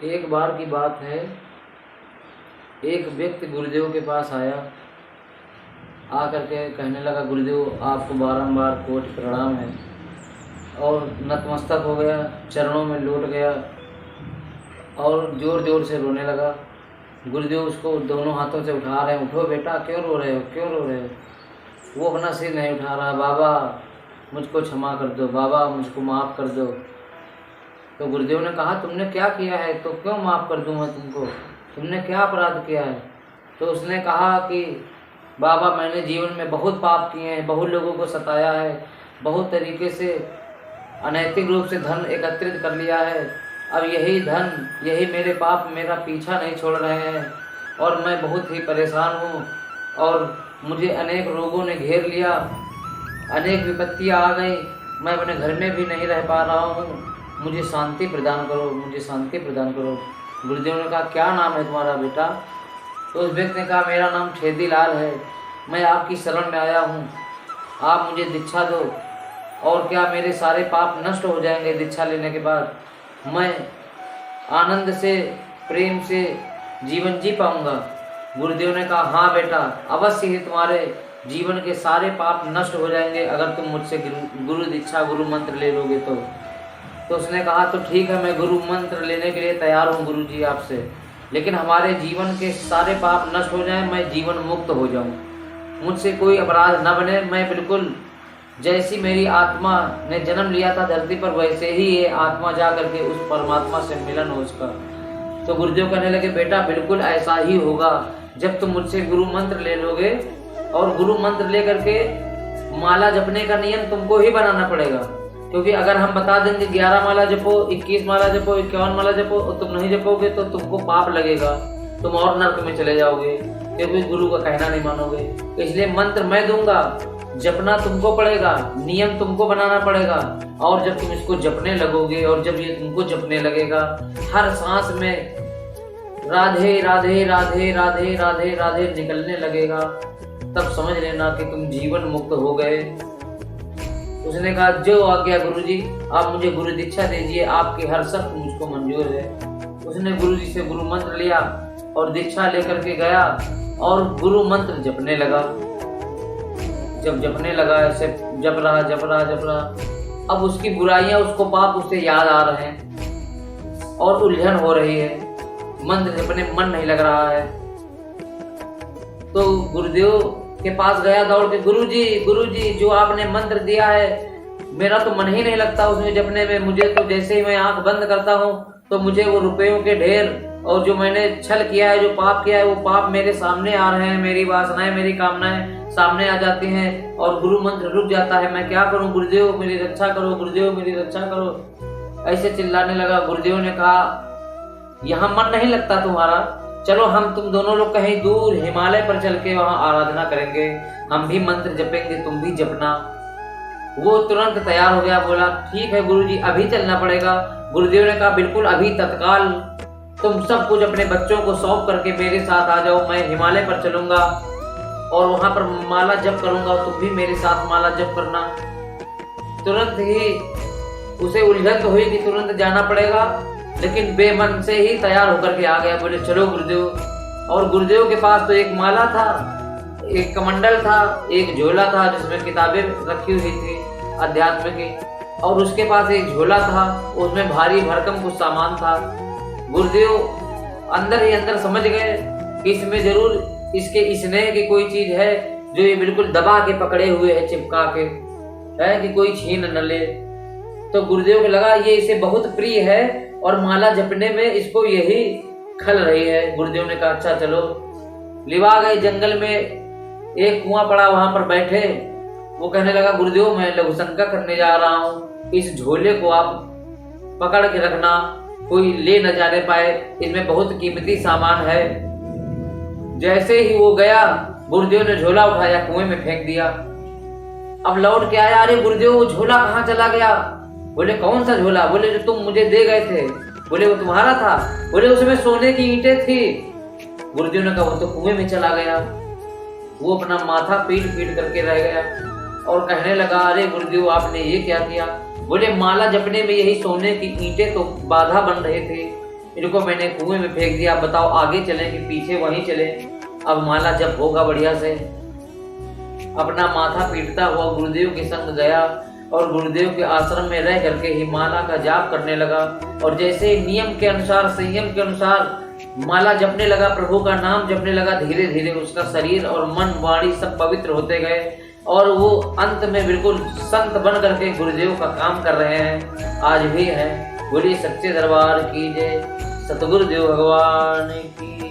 एक बार की बात है, एक व्यक्ति गुरुदेव के पास आया। आकर के कहने लगा, गुरुदेव आपको बारंबार कोटि प्रणाम है। और नतमस्तक हो गया, चरणों में लौट गया और ज़ोर ज़ोर से रोने लगा। गुरुदेव उसको दोनों हाथों से उठा रहे हैं, उठो बेटा, क्यों रो रहे हो, क्यों रो रहे हो। वो अपना सिर नहीं उठा रहा, बाबा मुझको क्षमा कर दो, बाबा मुझको माफ़ कर दो। तो गुरुदेव ने कहा, तुमने क्या किया है, तो क्यों माफ़ कर दूँ मैं तुमको, तुमने क्या अपराध किया है। तो उसने कहा कि बाबा मैंने जीवन में बहुत पाप किए हैं, बहुत लोगों को सताया है, बहुत तरीके से अनैतिक रूप से धन एकत्रित कर लिया है। अब यही धन, यही मेरे पाप मेरा पीछा नहीं छोड़ रहे हैं और मैं बहुत ही परेशान हूँ और मुझे अनेक रोगों ने घेर लिया, अनेक विपत्तियाँ आ गई, मैं अपने घर में भी नहीं रह पा रहा हूँ, मुझे शांति प्रदान करो, मुझे शांति प्रदान करो। गुरुदेव ने कहा, क्या नाम है तुम्हारा बेटा। तो उस व्यक्ति ने कहा, मेरा नाम छेदीलाल है, मैं आपकी शरण में आया हूँ, आप मुझे दीक्षा दो और क्या मेरे सारे पाप नष्ट हो जाएंगे दीक्षा लेने के बाद, मैं आनंद से प्रेम से जीवन जी पाऊँगा। गुरुदेव ने कहा, हाँ बेटा, अवश्य ही तुम्हारे जीवन के सारे पाप नष्ट हो जाएंगे अगर तुम मुझसे गुरु दीक्षा, गुरु मंत्र ले लोगे तो उसने कहा, तो ठीक है, मैं गुरु मंत्र लेने के लिए तैयार हूँ गुरु जी आपसे, लेकिन हमारे जीवन के सारे पाप नष्ट हो जाएं, मैं जीवन मुक्त हो जाऊँ, मुझसे कोई अपराध न बने, मैं बिल्कुल जैसी मेरी आत्मा ने जन्म लिया था धरती पर वैसे ही ये आत्मा जा करके उस परमात्मा से मिलन हो उसका। तो गुरुदेव कहने लगे, बेटा बिल्कुल ऐसा ही होगा, जब तुम मुझसे गुरु मंत्र ले लोगे और गुरु मंत्र ले करके माला जपने का नियम तुमको ही बनाना पड़ेगा, क्योंकि अगर हम बता देंगे 11 माला जपो, 21 माला जपो, 51 माला जपो और तुम नहीं जपोगे तो तुमको पाप लगेगा, तुम और नरक में चले जाओगे, क्योंकि गुरु का कहना नहीं मानोगे। इसलिए मंत्र मैं दूंगा, जपना तुमको पड़ेगा, नियम तुमको बनाना पड़ेगा। और जब तुम इसको जपने लगोगे और जब ये तुमको जपने लगेगा, हर सांस में राधे राधे राधे राधे राधे राधे निकलने लगेगा, तब समझ लेना कि तुम जीवन मुक्त हो गए। उसने कहा, जो आज्ञा गुरुजी, आप मुझे गुरु दीक्षा दीजिए, आपकी हर शर्त मुझको मंजूर है। उसने गुरुजी से गुरु मंत्र लिया और दीक्षा लेकर के गया और गुरु मंत्र जपने लगा। जब जपने लगा, ऐसे जप रहा, अब उसकी बुराइयां, उसको पाप उससे याद आ रहे हैं और उलझन हो रही है, मंत्र जपने मन नहीं लग रहा है। तो गुरुदेव के पास गया दौड़ के, गुरुजी जो आपने मंत्र दिया है, मेरा तो मन ही नहीं लगता उसमें जपने में, मुझे तो जैसे ही मैं आंख बंद करता हूँ तो मुझे वो रुपयों के ढेर और जो मैंने छल किया है, जो पाप किया है, वो पाप मेरे सामने आ रहे हैं, मेरी वासनाएं, मेरी कामनाएं सामने आ जाती हैं और गुरु मंत्र रुक जाता है। मैं क्या करूं, गुरुदेव मेरी रक्षा करो, गुरुदेव मेरी रक्षा करो, ऐसे चिल्लाने लगा। गुरुदेव ने कहा, यहाँ मन नहीं लगता तुम्हारा, चलो हम तुम दोनों लोग कहीं दूर हिमालय पर चल के वहां आराधना करेंगे, हम भी मंत्र जपेंगे, तुम भी जपना। वो तुरंत तैयार हो गया, बोला ठीक है गुरुजी, अभी चलना पड़ेगा। गुरुदेव ने कहा, बिल्कुल अभी तत्काल तुम सब कुछ अपने बच्चों को सौंप करके मेरे साथ आ जाओ, मैं हिमालय पर चलूंगा और वहां पर माला जप करूंगा, तुम भी मेरे साथ माला जप करना। तुरंत ही उसे उलझन तो हुई कि तुरंत जाना पड़ेगा, लेकिन बेमन से ही तैयार होकर के आ गया, बोले चलो गुरुदेव। और गुरुदेव के पास तो एक माला था, एक कमंडल था, एक झोला था जिसमें किताबें रखी हुई थी अध्यात्म की, और उसके पास एक झोला था, उसमें भारी भरकम कुछ सामान था। गुरुदेव अंदर ही अंदर समझ गए कि इसमें जरूर इसके स्नेह की कोई चीज है जो ये बिल्कुल दबा के पकड़े हुए है, चिपका के है कि कोई छीन न ले। तो गुरुदेव को लगा ये इसे बहुत प्रिय है और माला जपने में इसको यही खल रही है। गुरुदेव ने कहा, अच्छा चलो। लिवा गए जंगल में, एक कुआं पड़ा, वहां पर बैठे। वो कहने लगा, गुरुदेव मैं लघु शंका करने जा रहा हूँ, इस झोले को आप पकड़ के रखना, कोई ले न जाने पाए, इसमें बहुत कीमती सामान है। जैसे ही वो गया, गुरुदेव ने झोला उठाया, कुएं में फेंक दिया। अब लौट के आया, अरे गुरुदेव वो झोला कहाँ चला गया। बोले कौन सा झोला। बोले जो तुम मुझे दे गए थे। बोले वो तुम्हारा था। बोले उसमें सोने की ईंटें थी। गुरुदेव ने कहा वो तो कुएं में चला गया। वो अपना माथा पीट पीट करके रह गया और कहने लगा, अरे गुरुदेव आपने ये क्या किया। बोले माला जपने में यही सोने की ईंटें तो बाधा बन रहे थे, इनको मैंने कुएं में फेंक दिया। अब बताओ आगे चलें कि पीछे वहीं चले। अब माला जप होगा बढ़िया से। अपना माथा पीटता हुआ गुरुदेव के संग गया और गुरुदेव के आश्रम में रह करके ही माला का जाप करने लगा। और जैसे नियम के अनुसार, संयम के अनुसार माला जपने लगा, प्रभु का नाम जपने लगा, धीरे धीरे उसका शरीर और मन वाणी सब पवित्र होते गए और वो अंत में बिल्कुल संत बन करके गुरुदेव का काम कर रहे हैं। आज भी है। बोलिए सच्चे दरबार की जय, सतगुरुदेव भगवान की।